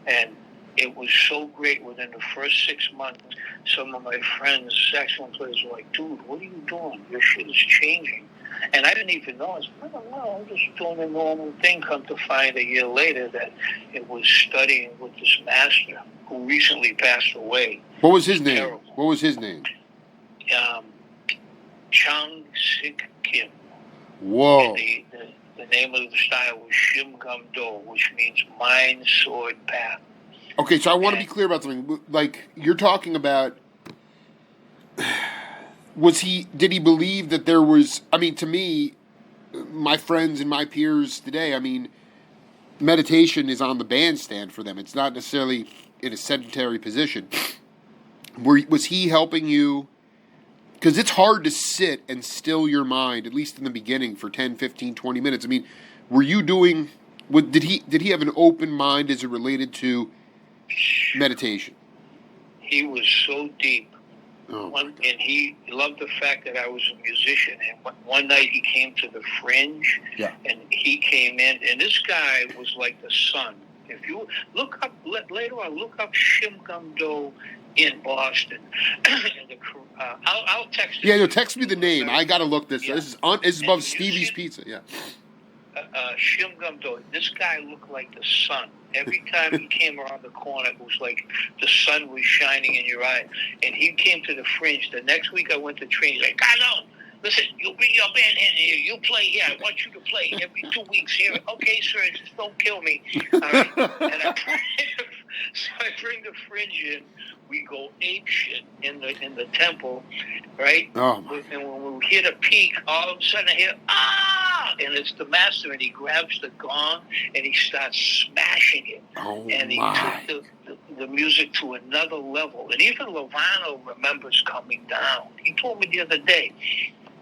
And it was so great. Within the first 6 months, some of my friends, saxophone players, were like, dude, what are you doing? Your shit is changing. And I didn't even know. I was like, I don't know. I'm just doing a normal thing. Come to find a year later that it was studying with this master who recently passed away. What was his name? Terrible. What was his name? Chung Sik Kim. Whoa. the name of the style was Shim Gum Do, which means mind, sword, path. Okay, so I want to be clear about something. Like, you're talking about, did he believe that there was, I mean, to me, my friends and my peers today, I mean, meditation is on the bandstand for them. It's not necessarily in a sedentary position. Was he helping you? Because it's hard to sit and still your mind, at least in the beginning, for 10, 15, 20 minutes. I mean, were you doing, did he have an open mind as it related to meditation? He was so deep. And he loved the fact that I was a musician. And one night he came to the Fringe, and he came in, and this guy was like the sun. If you look up later on, look up Shim Gum Do in Boston. I'll text you. Yeah, text me the name. I got to look this. Yeah. This is above Stevie's Pizza. Yeah. Shim Gum Do. This guy looked like the sun. Every time he came around the corner, it was like the sun was shining in your eye. And he came to the Fringe. The next week I went to train. He's like, Garzone, listen, you'll bring your band in here. You play here. I want you to play every 2 weeks here. Okay, sir, just don't kill me. All right. And I bring the Fringe in. We go ape shit in the temple, right? Oh my. And when we hit a peak, all of a sudden I hear, ah! And it's the master, and he grabs the gong, and he starts smashing it. Oh, and he took the music to another level. And even Lovano remembers coming down. He told me the other day,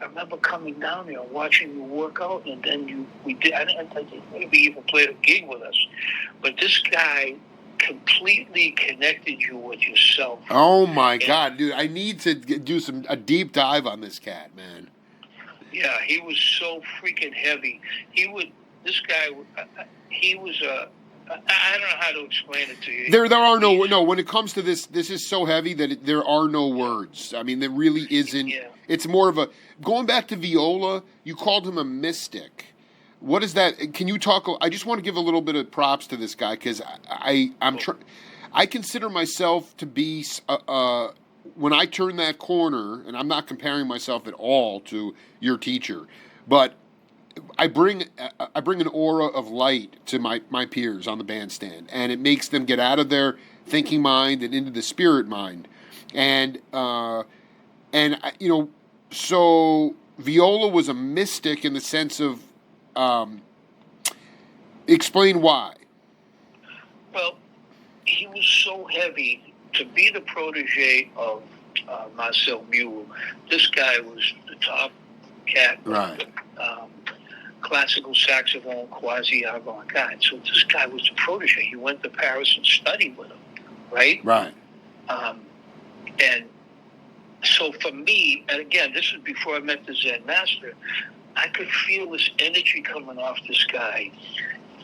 I remember coming down there and watching you work out, and then we did, I think maybe even played a gig with us. But this guy completely connected you with yourself. Oh my God, dude! I need to do a deep dive on this cat, man. Yeah, he was so freaking heavy. This guy, he was a. I don't know how to explain it to you. There are no. When it comes to this is so heavy that there are no words. I mean, there really isn't. Yeah. It's more of a going back to viola. You called him a mystic. What is that? Can you talk? I just want to give a little bit of props to this guy because I consider myself to be when I turn that corner, and I'm not comparing myself at all to your teacher, but I bring an aura of light to my peers on the bandstand, and it makes them get out of their thinking mind and into the spirit mind, and so viola was a mystic in the sense of. Explain why. Well, he was so heavy to be the protege of Marcel Mule. This guy was the top cat. Right. Classical saxophone, quasi avant-garde. So this guy was the protege. He went to Paris and studied with him. Right. Right. And so for me, and again, this was before I met the Zen master. I could feel this energy coming off this guy,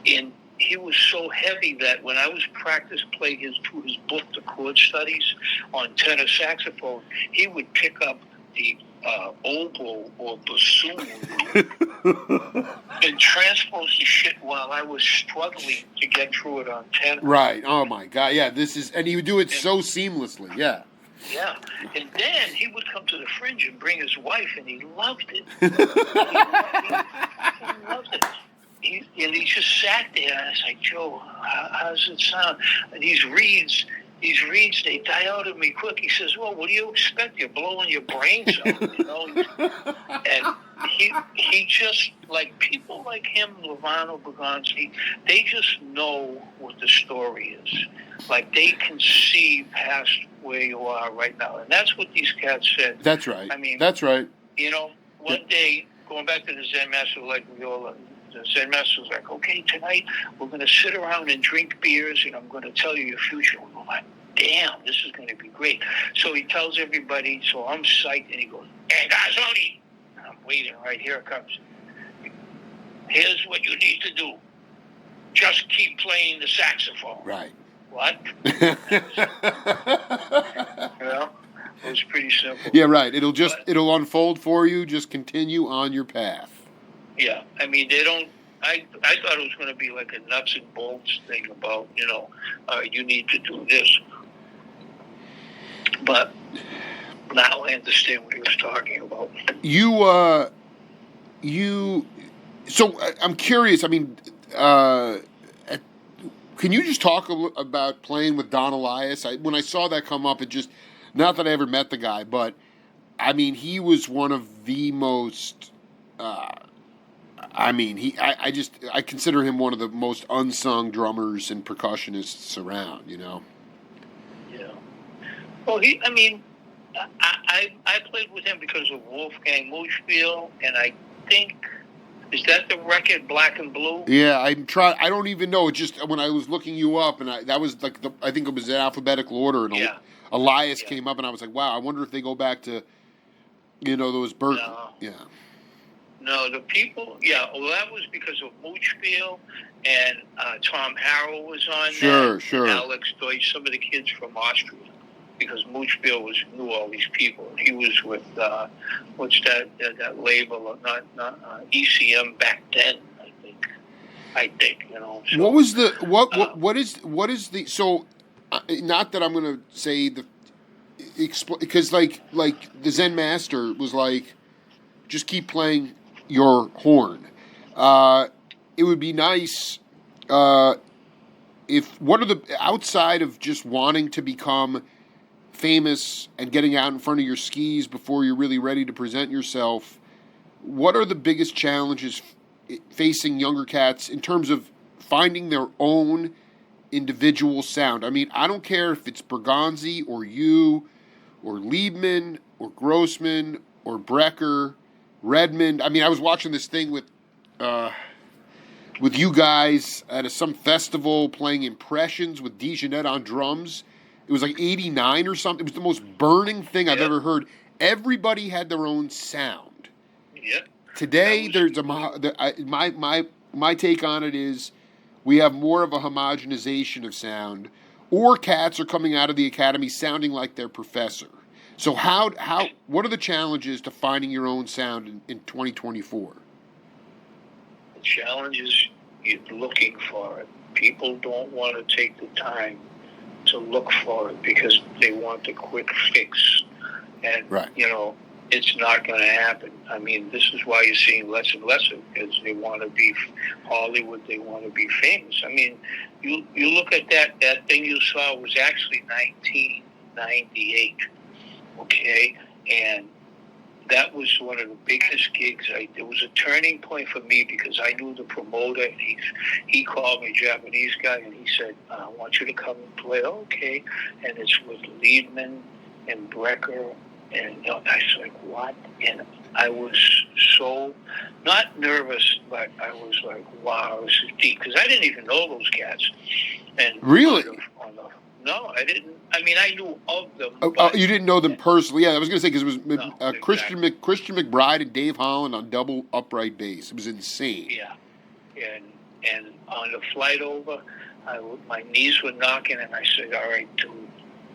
and he was so heavy that when I was playing his book, The Chord Studies, on tenor saxophone, he would pick up the oboe or bassoon and transpose the shit while I was struggling to get through it on tenor. Right. Oh my God. Yeah. And he would do it so seamlessly. Yeah. Yeah, and then he would come to the Fringe and bring his wife, and he loved it. He loved it. And he just sat there, and I was like, Joe, how does it sound? And these reeds, they die out of me quick. He says, well, what do you expect? You're blowing your brains out, you know? And he just, like people like him, Lovano, Bergonzi, they just know what the story is. Like, they can see past where you are right now. And that's what these cats said. That's right. I mean, that's right. You know, one day, going back to the Zen master, like viola, the Zen master was like, okay, tonight we're going to sit around and drink beers, and I'm going to tell you your future. We're like, damn, this is going to be great. So he tells everybody, so I'm psyched, and he goes, hey, Garzone. And I'm waiting, right here it comes. Here's what you need to do. Just keep playing the saxophone. Right. What? You know, it was pretty simple. Yeah, right. It'll unfold for you. Just continue on your path. Yeah, I mean, they don't. I thought it was going to be like a nuts and bolts thing about, you know, you need to do this. But now I understand what he was talking about. So I'm curious. I mean, can you just talk about playing with Don Elias? When I saw that come up, it just, not that I ever met the guy, but I mean, he was one of the most. I consider him one of the most unsung drummers and percussionists around. Yeah. Well, I played with him because of Wolfgang Moochfield, and I think, is that the record Black and Blue? Yeah, I don't even know. It just, when I was looking you up, and that was like I think it was in alphabetical order, and Elias came up, and I was like, wow, I wonder if they go back to, those Burt. No. Yeah. No, the people. Yeah, well, that was because of Moochfield, and Tom Harrell was on Sure, that. sure. And Alex Deutsch, some of the kids from Austria, because Moochfield knew all these people. He was with what's that label? Not ECM back then. I think. So, what was the what is the so? Not that I'm going to say because like the Zen master was like, just keep playing your horn. It would be nice if what are the outside of just wanting to become famous and getting out in front of your skis before you're really ready to present yourself, what are the biggest challenges facing younger cats in terms of finding their own individual sound? I mean, I don't care if it's Bergonzi or you or Liebman or Grossman or Brecker, Redmond. I mean, I was watching this thing with you guys at some festival playing Impressions with DeJeanette on drums. It was like 89 or something. It was the most burning thing I've ever heard. Everybody had their own sound. Yeah. Today, my take on it is we have more of a homogenization of sound, or cats are coming out of the academy sounding like their professor. So what are the challenges to finding your own sound in 2024? The challenge is you're looking for it. People don't want to take the time to look for it because they want the quick fix. And, it's not going to happen. I mean, this is why you're seeing less and less of it, because they want to be Hollywood, they want to be famous. I mean, you look at that thing you saw was actually 1998, okay? And that was one of the biggest gigs. It was a turning point for me because I knew the promoter, and he called me, a Japanese guy, and he said, I want you to come and play. Okay. And it's with Liebman and Brecker. And I was like, what? And I was so, not nervous, but I was like, wow, this is deep. Because I didn't even know those cats. And really? No, I didn't. I mean, I knew of them. You didn't know them personally? Yeah, I was going to say, because it was Christian McBride and Dave Holland on double upright bass. It was insane. Yeah. And on the flight over, my knees were knocking, and I said, all right, dude,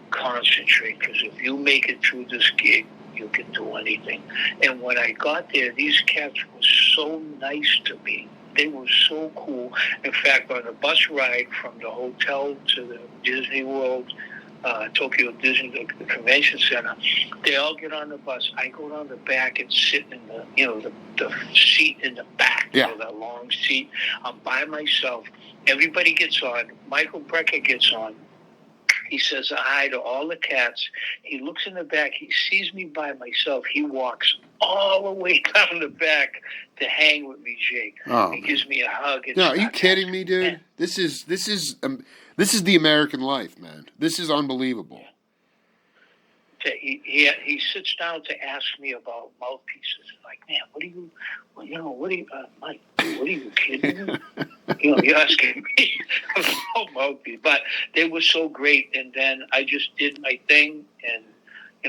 concentrate, because if you make it through this gig, you can do anything. And when I got there, these cats were so nice to me. They were so cool. In fact, on the bus ride from the hotel to the Disney World, Tokyo Disney, the convention center, they all get on the bus. I go down the back and sit in the seat in the back, that long seat. I'm by myself. Everybody gets on. Michael Brecker gets on. He says hi to all the cats. He looks in the back. He sees me by myself. He walks all the way down the back to hang with me, Jake. Oh, he gives me a hug. No, are you kidding me, dude? Man. This is the American life, man. This is unbelievable. He sits down to ask me about mouthpieces. Like, man, Mike, what are you kidding me? You're asking me about mouthpieces. But they were so great. And then I just did my thing, and,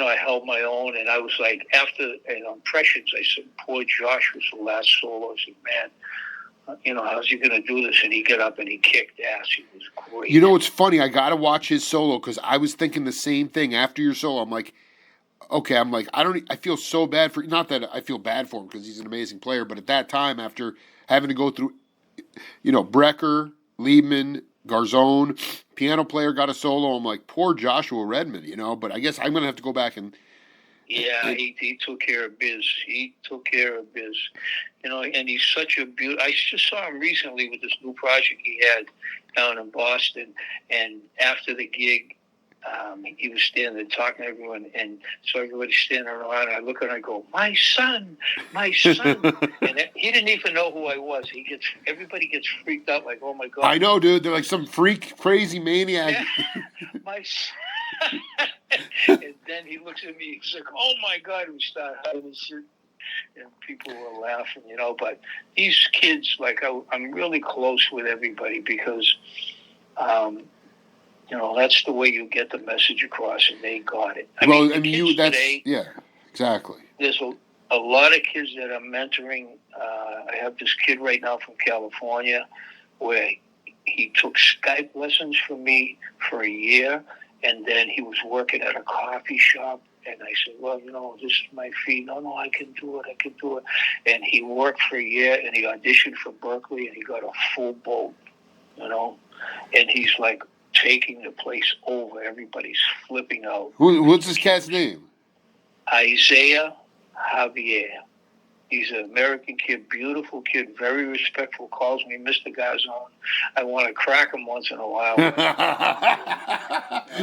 I held my own. And I was like, after Impressions, I said, poor Josh was the last solo. I said, man, how's he going to do this? And he got up and he kicked ass. He was great. It's funny. I got to watch his solo because I was thinking the same thing after your solo. I'm like, okay, I feel so bad for, not that I feel bad for him because he's an amazing player, but at that time, after having to go through, Brecker, Liebman, Garzone, piano player got a solo. I'm like, poor Joshua Redmond, but I guess I'm going to have to go back and Yeah, he took care of biz. He took care of biz. You know, and he's such a beautiful. I just saw him recently with this new project he had down in Boston. And after the gig, he was standing there talking to everyone. And so everybody's standing around. And I look and I go, my son. And he didn't even know who I was. Everybody gets freaked out like, oh, my God. I know, dude. They're like some freak, crazy maniac. Yeah. My son. And then he looks at me. He's like, "Oh my God!" We start hugging shit, and people were laughing, you know. But these kids, like, I'm really close with everybody because, you know, that's the way you get the message across, and they got it. Yeah, exactly. There's a lot of kids that I'm mentoring. I have this kid right now from California, where he took Skype lessons from me for a year. And then he was working at a coffee shop, and I said, well, you know, this is my fee. No, I can do it. And he worked for a year, and he auditioned for Berkeley, and he got a full boat, you know. And he's, like, taking the place over. Everybody's flipping out. What's this cat's name? Isaiah Javier. He's an American kid, beautiful kid, very respectful, calls me Mr. Garzone. I want to crack him once in a while.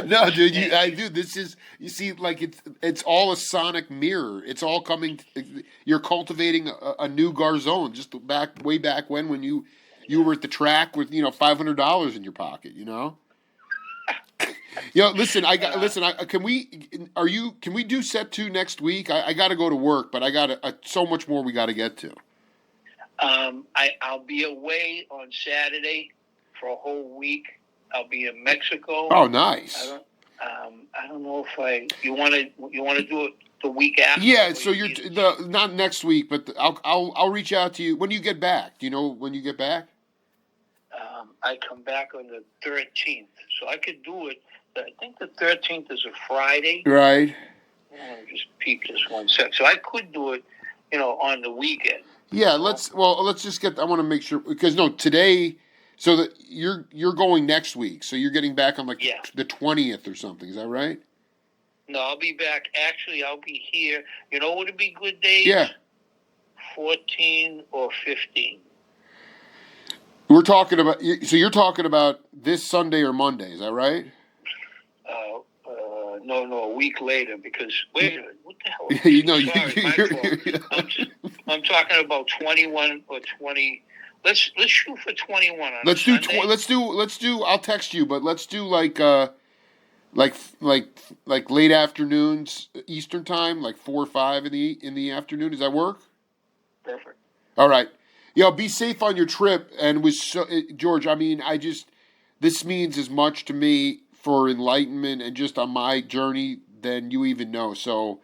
No, dude, this is, you see, like, it's all a sonic mirror. It's all coming, you're cultivating a new Garzone, just way back when you were at the track with, you know, $500 in your pocket, you know? Yo, listen, can we do set 2 next week? I got to go to work, but I got so much more we got to get to. I'll be away on Saturday for a whole week. I'll be in Mexico. Oh, nice. I don't know if you want to do it the week after. Yeah, so not next week, but I'll reach out to you when you get back. Do you know when you get back? I come back on the 13th, so I could do it. I think the 13th is a Friday. Right. Let me just peep this one sec. So I could do it, you know, on the weekend. Yeah, let's just get. I want to make sure because today. So that you're going next week. So you're getting back on the 20th or something. Is that right? No, I'll be back. Actually, I'll be here. You know what would be good days? Yeah. 14 or 15. We're talking about. So you're talking about this Sunday or Monday. Is that right? No, a week later because wait a minute, what the hell? I'm talking about 21 or 20. Let's shoot for 21 on let's Sunday. Let's do. I'll text you, but let's do like late afternoons Eastern time, like 4 or 5 in the afternoon. Does that work? Perfect. All right. Yo, be safe on your trip. And George, I mean, this means as much to me for enlightenment and just on my journey than you even know. So,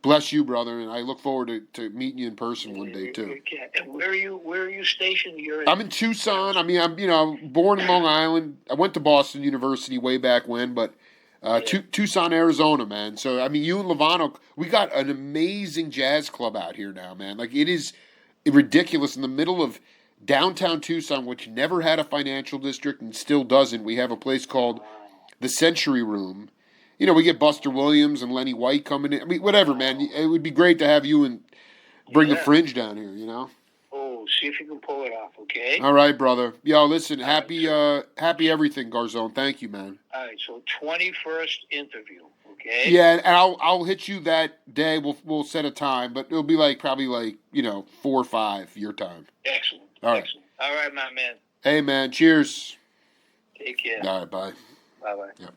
bless you, brother, and I look forward to meeting you in person one day too. And where are you stationed? I'm in Tucson. I mean, I'm born in Long Island. I went to Boston University way back when, but Tucson, Arizona, man. So I mean, you and Lovano, we got an amazing jazz club out here now, man. Like it is ridiculous in the middle of downtown Tucson, which never had a financial district and still doesn't. We have a place called the Century Room. You know, we get Buster Williams and Lenny White coming in. I mean, whatever, man. It would be great to have you and bring the Fringe down here, you know? Oh, see if you can pull it off, okay? All right, brother. Yo, listen, happy everything, Garzone. Thank you, man. All right, so 21st interview, okay? Yeah, and I'll hit you that day. We'll set a time, but it'll be probably 4 or 5 your time. Excellent. All right. Excellent. All right, my man. Hey, man. Cheers. Take care. All right, bye. Bye-bye. Yep.